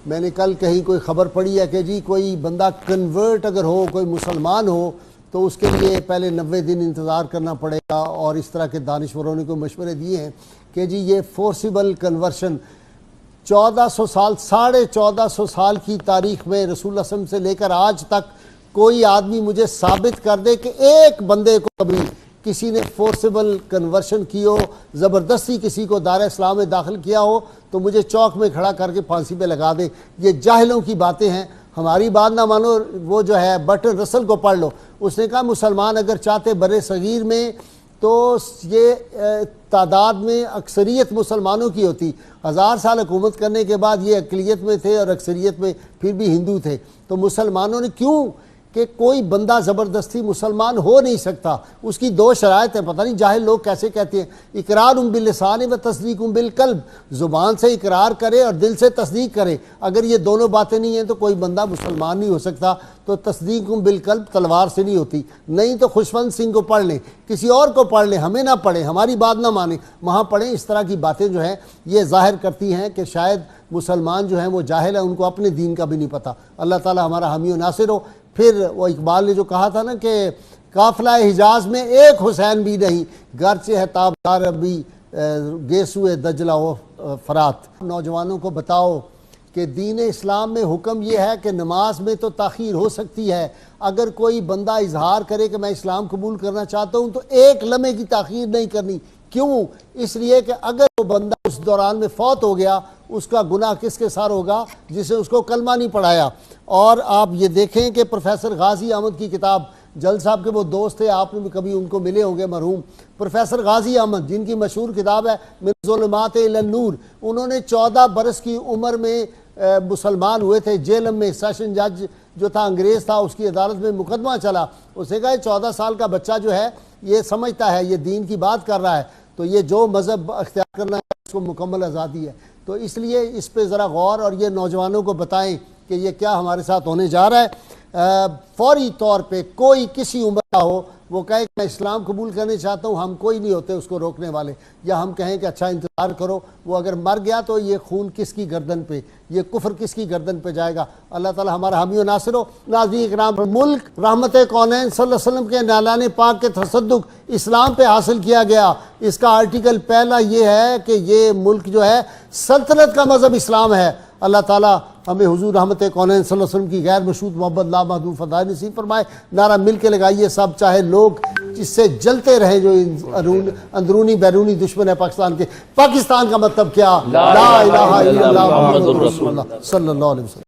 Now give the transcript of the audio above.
میں نے کل کہیں کوئی خبر پڑھی ہے کہ جی کوئی بندہ کنورٹ اگر ہو، کوئی مسلمان ہو تو اس کے لیے پہلے 90 دن انتظار کرنا پڑے گا، اور اس طرح کے دانشوروں نے کوئی مشورے دیے ہیں کہ جی یہ فورسیبل کنورشن 1400 سال 1450 سال کی تاریخ میں رسول اللہ صلی اللہ علیہ وسلم سے لے کر آج تک کوئی آدمی مجھے ثابت کر دے کہ ایک بندے کو کبھی کسی نے فورسیبل کنورشن کی ہو، زبردستی کسی کو دار اسلام میں داخل کیا ہو تو مجھے چوک میں کھڑا کر کے پھانسی پہ لگا دے۔ یہ جاہلوں کی باتیں ہیں، ہماری بات نہ مانو۔ وہ جو ہے برٹن رسل کو پڑھ لو، اس نے کہا مسلمان اگر چاہتے برِ صغیر میں تو یہ تعداد میں اکثریت مسلمانوں کی ہوتی، 1000 سال حکومت کرنے کے بعد یہ اقلیت میں تھے اور اکثریت میں پھر بھی ہندو تھے، تو مسلمانوں نے کیوں کہ کوئی بندہ زبردستی مسلمان ہو نہیں سکتا، اس کی 2 شرائط ہیں۔ پتہ نہیں جاہل لوگ کیسے کہتے ہیں اقرار باللسان و تصدیق بالقلب، زبان سے اقرار کرے اور دل سے تصدیق کرے۔ اگر یہ دونوں باتیں نہیں ہیں تو کوئی بندہ مسلمان نہیں ہو سکتا۔ تو تصدیق بالقلب تلوار سے نہیں ہوتی، نہیں تو خوشونت سنگھ کو پڑھ لیں، کسی اور کو پڑھ لیں، ہمیں نہ پڑھیں، ہماری بات نہ مانیں، وہاں پڑھیں۔ اس طرح کی باتیں جو ہیں یہ ظاہر کرتی ہیں کہ شاید مسلمان جو ہیں وہ جاہل ہیں، ان کو اپنے دین کا بھی نہیں پتہ۔ اللہ تعالی ہمارا حامی و ناصر ہو۔ پھر وہ اقبال نے جو کہا تھا نا کہ قافلہ حجاز میں ایک حسین بھی نہیں، گرچہ ہے تابدار ابھی گیسوئے دجلہ و فرات۔ نوجوانوں کو بتاؤ کہ دین اسلام میں حکم یہ ہے کہ نماز میں تو تاخیر ہو سکتی ہے، اگر کوئی بندہ اظہار کرے کہ میں اسلام قبول کرنا چاہتا ہوں تو ایک لمحے کی تاخیر نہیں کرنی۔ کیوں؟ اس لیے کہ اگر وہ بندہ اس دوران میں فوت ہو گیا، اس کا گناہ کس کے سر ہوگا؟ جسے اس کو کلمہ نہیں پڑھایا۔ اور آپ یہ دیکھیں کہ پروفیسر غازی احمد کی کتاب، جل صاحب کے وہ دوست تھے، آپ نے بھی کبھی ان کو ملے ہوں گے، مرحوم پروفیسر غازی احمد، جن کی مشہور کتاب ہے من الظلمات الی النور۔ انہوں نے 14 برس کی عمر میں مسلمان ہوئے تھے، جیلم میں سیشن جج جو تھا انگریز تھا، اس کی عدالت میں مقدمہ چلا، اس نے کہا 14 سال کا بچہ جو ہے یہ سمجھتا ہے، یہ دین کی بات کر رہا ہے، تو یہ جو مذہب اختیار کرنا ہے اس کو مکمل آزادی ہے۔ تو اس لیے اس پہ ذرا غور، اور یہ نوجوانوں کو بتائیں کہ یہ کیا ہمارے ساتھ ہونے جا رہا ہے۔ فوری طور پہ کوئی کسی عمر کا ہو وہ کہے کہ میں اسلام قبول کرنے چاہتا ہوں، ہم کوئی نہیں ہوتے اس کو روکنے والے، یا ہم کہیں کہ اچھا انتظار کرو، وہ اگر مر گیا تو یہ خون کس کی گردن پہ، یہ کفر کس کی گردن پہ جائے گا۔ اللہ تعالی ہمارا حامی و ناصر ہو۔ ناظرین اکرام، ملک رحمت کونین صلی اللہ علیہ وسلم کے نالان پاک کے تصدق اسلام پہ حاصل کیا گیا۔ اس کا آرٹیکل پہلا یہ ہے کہ یہ ملک جو ہے سلطنت کا مذہب اسلام ہے۔ اللہ تعالیٰ ہمیں حضور رحمت کونین صلی اللہ علیہ وسلم کی غیر مشروط محبت لامحدود فضائل نصیب فرمائے۔ نعرہ مل کے لگائیے سب، چاہے لوگ جس سے جلتے رہیں، جو اندرونی بیرونی دشمن ہے پاکستان کے۔ پاکستان کا مطلب کیا؟ لا الہ الا اللہ محمد رسول اللہ صلی اللہ علیہ وسلم۔